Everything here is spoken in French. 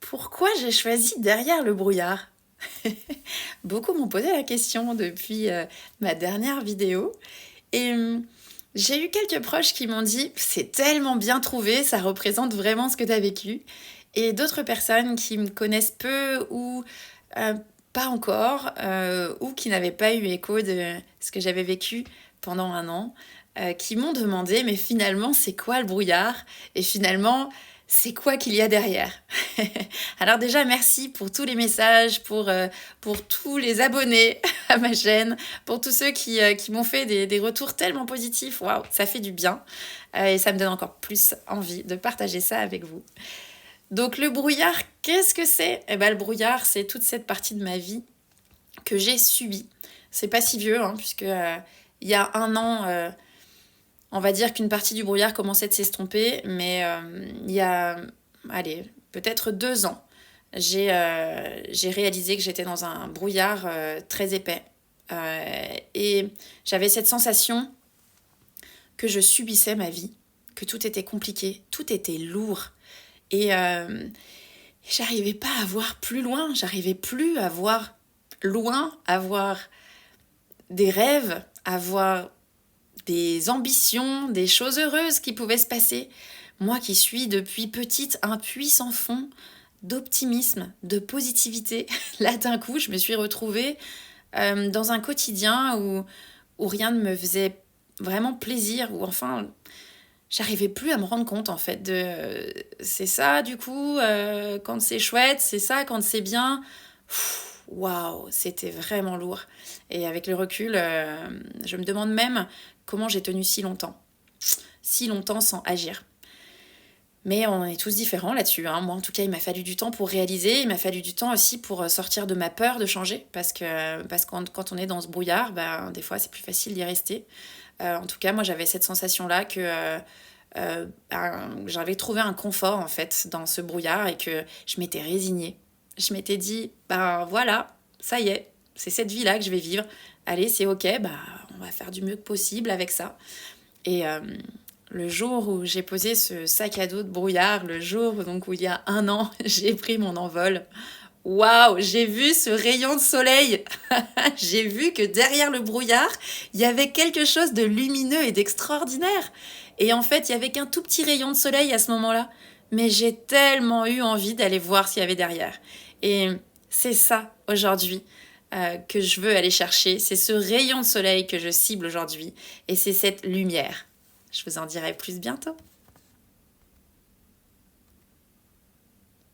Pourquoi j'ai choisi derrière le brouillard? Beaucoup m'ont posé la question depuis ma dernière vidéo et j'ai eu quelques proches qui m'ont dit c'est tellement bien trouvé, ça représente vraiment ce que tu as vécu. Et d'autres personnes qui me connaissent peu ou euh, pas encore ou qui n'avaient pas eu écho de ce que j'avais vécu pendant un an, qui m'ont demandé mais finalement c'est quoi le brouillard? Et finalement c'est quoi qu'il y a derrière? Alors déjà, merci pour tous les messages, pour tous les abonnés à ma chaîne, pour tous ceux qui m'ont fait des retours tellement positifs. Waouh, ça fait du bien. Et ça me donne encore plus envie de partager ça avec vous. Donc le brouillard, qu'est-ce que c'est? Eh ben, le brouillard, c'est toute cette partie de ma vie que j'ai subie. C'est pas si vieux, hein, puisque il y a un an, on va dire qu'une partie du brouillard commençait de s'estomper, mais il y a, allez, peut-être 2 ans, j'ai réalisé que j'étais dans un brouillard très épais. Et j'avais cette sensation que je subissais ma vie, que tout était compliqué, tout était lourd. Et j'arrivais pas à voir plus loin, j'arrivais plus à voir loin, à voir des rêves, à voir des ambitions, des choses heureuses qui pouvaient se passer. Moi qui suis depuis petite un puits sans fond d'optimisme, de positivité, là d'un coup je me suis retrouvée dans un quotidien où rien ne me faisait vraiment plaisir, où enfin j'arrivais plus à me rendre compte en fait de c'est ça du coup quand c'est chouette, c'est ça quand c'est bien. Waouh, c'était vraiment lourd. Et avec le recul, je me demande même comment j'ai tenu si longtemps sans agir. Mais on est tous différents là-dessus, hein. Moi, en tout cas, il m'a fallu du temps pour réaliser. Il m'a fallu du temps aussi pour sortir de ma peur de changer. Parce que quand on est dans ce brouillard, ben, des fois, c'est plus facile d'y rester. En tout cas, moi, j'avais cette sensation-là que j'avais trouvé un confort, en fait, dans ce brouillard et que je m'étais résignée. Je m'étais dit, ben voilà, ça y est, c'est cette vie-là que je vais vivre. Allez, c'est ok, bah, on va faire du mieux que possible avec ça. Et le jour où j'ai posé ce sac à dos de brouillard, le jour donc, où il y a un an, j'ai pris mon envol, waouh, j'ai vu ce rayon de soleil. J'ai vu que derrière le brouillard, il y avait quelque chose de lumineux et d'extraordinaire. Et en fait, il y avait qu'un tout petit rayon de soleil à ce moment-là. Mais j'ai tellement eu envie d'aller voir ce qu'il y avait derrière. Et c'est ça, aujourd'hui, que je veux aller chercher. C'est ce rayon de soleil que je cible aujourd'hui. Et c'est cette lumière. Je vous en dirai plus bientôt.